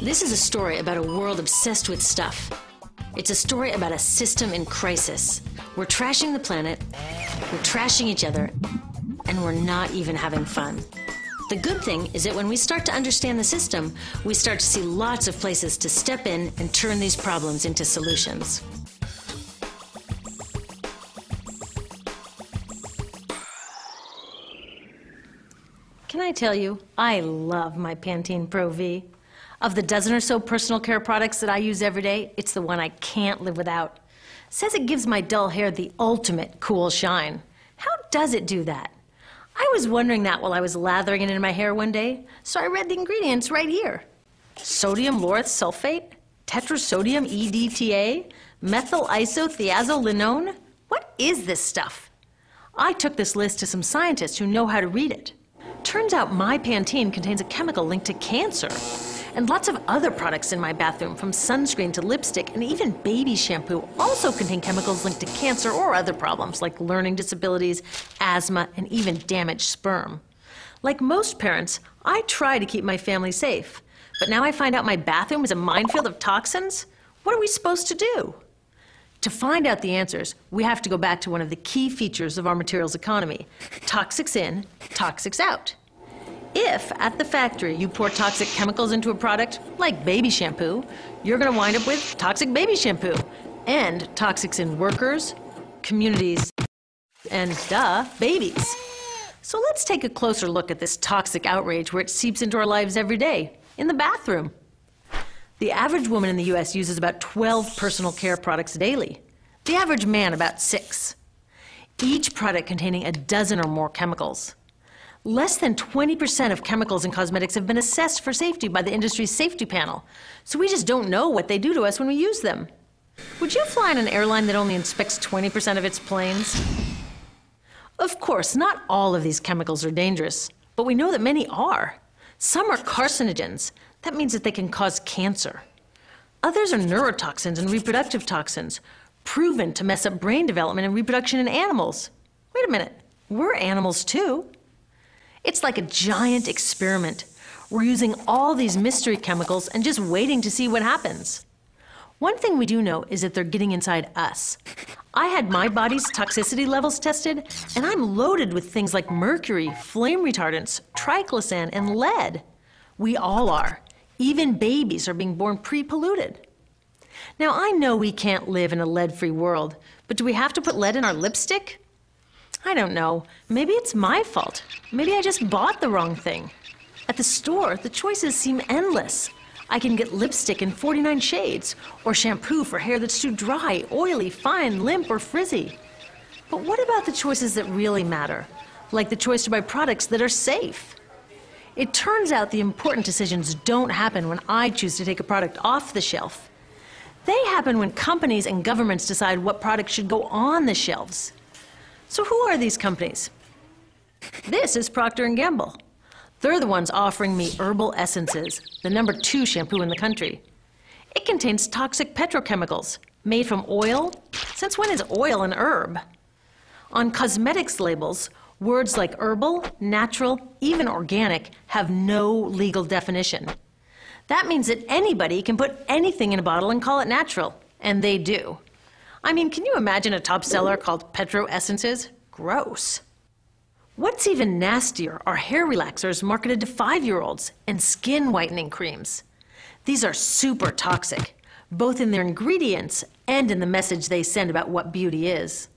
This is a story about a world obsessed with stuff. It's a story about a system in crisis. We're trashing the planet, we're trashing each other, and we're not even having fun. The good thing is that when we start to understand the system, we start to see lots of places to step in and turn these problems into solutions. Can I tell you, I love my Pantene Pro V. Of the dozen or so personal care products that I use every day, it's the one I can't live without. Says it gives my dull hair the ultimate cool shine. How does it do that? I was wondering that while I was lathering it in my hair one day, so I read the ingredients right here. Sodium lauryl sulfate, tetrasodium EDTA, methyl isothiazolinone. What is this stuff? I took this list to some scientists who know how to read it. Turns out my Pantene contains a chemical linked to cancer. And lots of other products in my bathroom, from sunscreen to lipstick and even baby shampoo, also contain chemicals linked to cancer or other problems like learning disabilities, asthma, and even damaged sperm. Like most parents, I try to keep my family safe. But now I find out my bathroom is a minefield of toxins? What are we supposed to do? To find out the answers, we have to go back to one of the key features of our materials economy: toxics in, toxics out. If, at the factory, you pour toxic chemicals into a product, like baby shampoo, you're going to wind up with toxic baby shampoo, and toxics in workers, communities, and, babies. So let's take a closer look at this toxic outrage where it seeps into our lives every day, in the bathroom. The average woman in the U.S. uses about 12 personal care products daily. The average man about 6. Each product containing a dozen or more chemicals. Less than 20% of chemicals in cosmetics have been assessed for safety by the industry's safety panel, so we just don't know what they do to us when we use them. Would you fly on an airline that only inspects 20% of its planes? Of course, not all of these chemicals are dangerous, but we know that many are. Some are carcinogens. That means that they can cause cancer. Others are neurotoxins and reproductive toxins, proven to mess up brain development and reproduction in animals. Wait a minute, we're animals too. It's like a giant experiment. We're using all these mystery chemicals and just waiting to see what happens. One thing we do know is that they're getting inside us. I had my body's toxicity levels tested, and I'm loaded with things like mercury, flame retardants, triclosan, and lead. We all are. Even babies are being born pre-polluted. Now, I know we can't live in a lead-free world, but do we have to put lead in our lipstick? I don't know. Maybe it's my fault. Maybe I just bought the wrong thing. At the store, the choices seem endless. I can get lipstick in 49 shades, or shampoo for hair that's too dry, oily, fine, limp, or frizzy. But what about the choices that really matter? Like the choice to buy products that are safe? It turns out the important decisions don't happen when I choose to take a product off the shelf. They happen when companies and governments decide what products should go on the shelves. So who are these companies? This is Procter & Gamble. They're the ones offering me Herbal Essences, the #2 shampoo in the country. It contains toxic petrochemicals made from oil. Since when is oil an herb? On cosmetics labels, words like herbal, natural, even organic have no legal definition. That means that anybody can put anything in a bottle and call it natural, and they do. I mean, can you imagine a top seller called Petro Essences? Gross. What's even nastier are hair relaxers marketed to 5-year-olds and skin whitening creams. These are super toxic, both in their ingredients and in the message they send about what beauty is.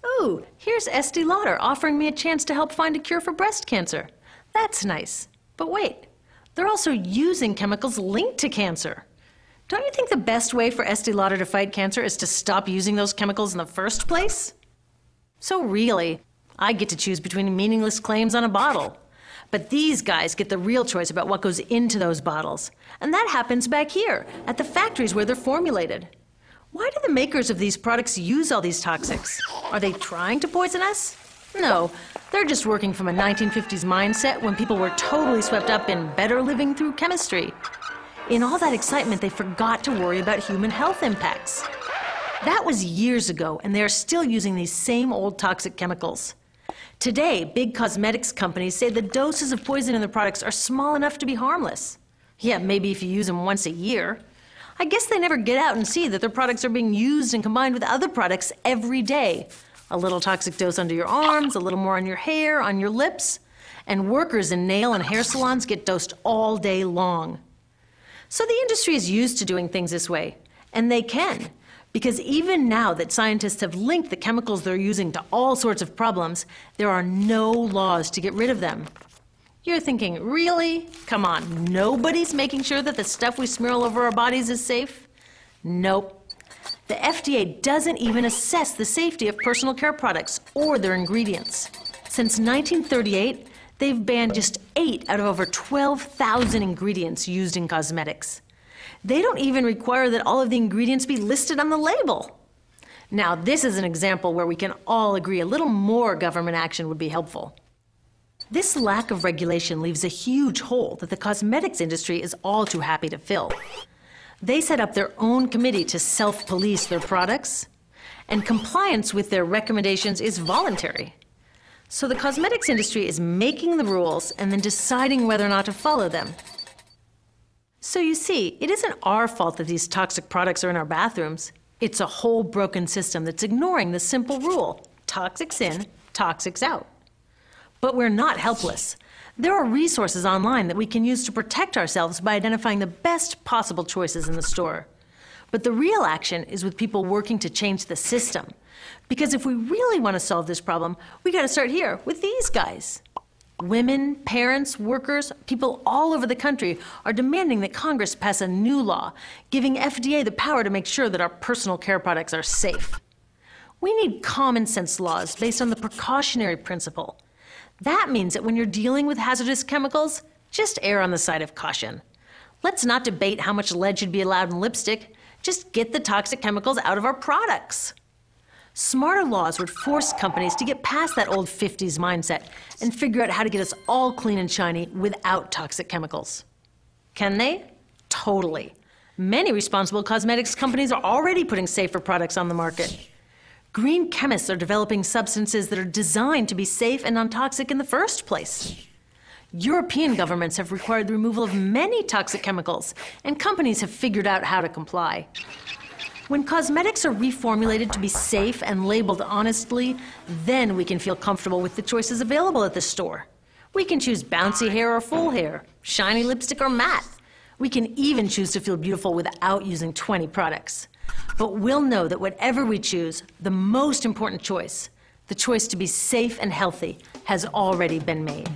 Ooh, here's Estee Lauder offering me a chance to help find a cure for breast cancer. That's nice. But wait, they're also using chemicals linked to cancer. Don't you think the best way for Estee Lauder to fight cancer is to stop using those chemicals in the first place? So really, I get to choose between meaningless claims on a bottle. But these guys get the real choice about what goes into those bottles. And that happens back here, at the factories where they're formulated. Why do the makers of these products use all these toxics? Are they trying to poison us? No, they're just working from a 1950s mindset when people were totally swept up in better living through chemistry. In all that excitement, they forgot to worry about human health impacts. That was years ago, and they are still using these same old toxic chemicals. Today, big cosmetics companies say the doses of poison in their products are small enough to be harmless. Yeah, maybe if you use them once a year. I guess they never get out and see that their products are being used and combined with other products every day. A little toxic dose under your arms, a little more on your hair, on your lips. And workers in nail and hair salons get dosed all day long. So the industry is used to doing things this way. And they can. Because even now that scientists have linked the chemicals they're using to all sorts of problems, there are no laws to get rid of them. You're thinking, really? Come on, nobody's making sure that the stuff we smear all over our bodies is safe? Nope. The FDA doesn't even assess the safety of personal care products or their ingredients. Since 1938, they've banned just 8 out of over 12,000 ingredients used in cosmetics. They don't even require that all of the ingredients be listed on the label. Now, this is an example where we can all agree a little more government action would be helpful. This lack of regulation leaves a huge hole that the cosmetics industry is all too happy to fill. They set up their own committee to self-police their products, and compliance with their recommendations is voluntary. So the cosmetics industry is making the rules and then deciding whether or not to follow them. So you see, it isn't our fault that these toxic products are in our bathrooms. It's a whole broken system that's ignoring the simple rule: toxics in, toxics out. But we're not helpless. There are resources online that we can use to protect ourselves by identifying the best possible choices in the store. But the real action is with people working to change the system. Because if we really want to solve this problem, we got to start here with these guys. Women, parents, workers, people all over the country are demanding that Congress pass a new law, giving FDA the power to make sure that our personal care products are safe. We need common sense laws based on the precautionary principle. That means that when you're dealing with hazardous chemicals, just err on the side of caution. Let's not debate how much lead should be allowed in lipstick. Just get the toxic chemicals out of our products. Smarter laws would force companies to get past that old 50s mindset and figure out how to get us all clean and shiny without toxic chemicals. Can they? Totally. Many responsible cosmetics companies are already putting safer products on the market. Green chemists are developing substances that are designed to be safe and non-toxic in the first place. European governments have required the removal of many toxic chemicals, and companies have figured out how to comply. When cosmetics are reformulated to be safe and labeled honestly, then we can feel comfortable with the choices available at the store. We can choose bouncy hair or full hair, shiny lipstick or matte. We can even choose to feel beautiful without using 20 products. But we'll know that whatever we choose, the most important choice, the choice to be safe and healthy, has already been made.